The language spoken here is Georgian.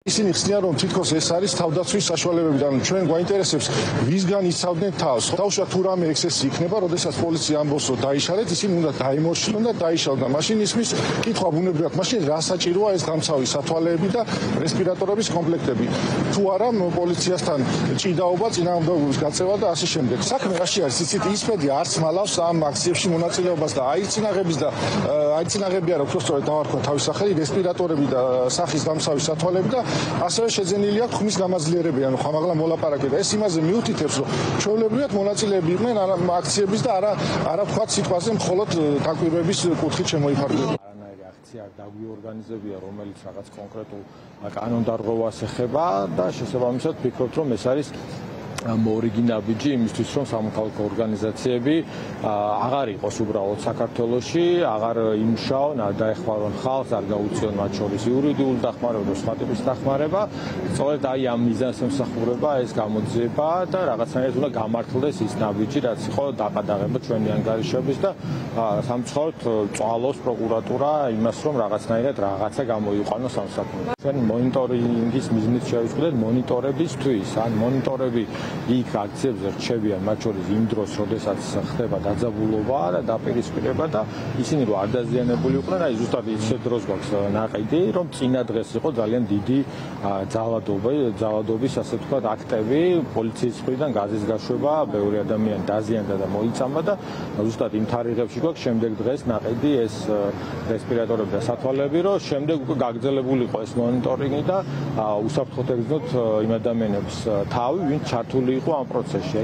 ისინი ხსნიან, რომ თითქოს ეს არის თავდაცვის საშუალებები, ანუ ჩვენ გვაინტერესებს ვისგან იცავდნენ თავს. თავშა თუ რამე ექსესი იქნება, როდესაც პოლიცია ამბობს, რომ დაიშალეთ, ისინი უნდა დაემორჩილონ და დაიშალონ. მაშინ ისმის კითხვა ბუნებრივად, მაშინ რა საჭიროა ეს გამცავი სათვალეები და რესპირატორების კომპლექტები. თუ არა პოლიციასთან ჭიდაობა, წინააღმდეგობის გაწევა და ასე შემდეგ. საქმე რაში არის? იცით, ისმედი არც მალავს ამ აქციებში მონაწილეობას და აიწინაღების და აიწინაღებია, რომ უბრალოდ დავარქვა თავის სახელი, რესპირატორები და სახის გამცავი სათვალეები და ასევე შეძენილი აქვს ხმის გამაძლიერებელი, ანუ ხამაღლა მოლაპარაკება. ეს იმაზე მიუთითებს, რომ ჩვეულებრივად მონაწილეები იყვნენ აქციების და არა თქვა სიტყვაზე მხოლოდ დაკვირვების კუთხით შემოიფარგლება. არანაირი აქცია არ დაგვიორგანიზებია, რომელიც რაღაც კონკრეტულ კანონდარღვევას ეხება და შესაბამისად ვფიქრობთ, რომ ეს არის მორიგი ნაბიჯი იმისთვის, რომ სამოქალაქო ორგანიზაციები აღარ იყოს უბრალოდ საქართველოში, აღარ იმუშაონ, არ დაეხმარონ ხალხს, არ გაუწიონ მათ შორის იურიდიული დახმარება და სხვა ტიპის დახმარება. სწორედ აი ამ მიზანს ემსახურება ეს გამოძიება და რაღაცნაირად უნდა გამართლდეს ის ნაბიჯი, რაც იყო დაყადაღება ჩვენი ანგარიშების და სამწუხაროდ წვალოს პროკურატურა იმას, რომ რაღაცნაირად რაღაცა გამოიყვანოს ამ საქმეში. ჩვენ მონიტორინგის მიზნით შევიწყდეთ მონიტორებისთვის, ან მონიტორები იქ აქციებზე რჩებიან, მათ შორის იმ დროს, როდესაც ხდება დაძაბულობა და დაპირისპირება და ისინი რო არ დაზიანებული იყვნენ, აი ზუსტად ისე დროს გვაქვს ნაყიდი, რომ წინა დღეს იყო ძალიან დიდი ძალადობის, ასე ვთქვათ, აქტები, პოლიციის მხრიდან გაზის გაშვება, ბევრი ადამიანი დაზიანდა და მოიწამა და ზუსტად იმ თარიღებში გვაქვს შემდეგ დღეს ნაყიდი ეს რესპირატორები და სათვალეები, რომ შემდეგ უკვე გაგრძელებული იყო ეს მონიტორინგი და უსაფრთხოდ ეგზნოთ იმ ადამიანებს თავი, ვინც ჩართული იყო ამ პროცესში.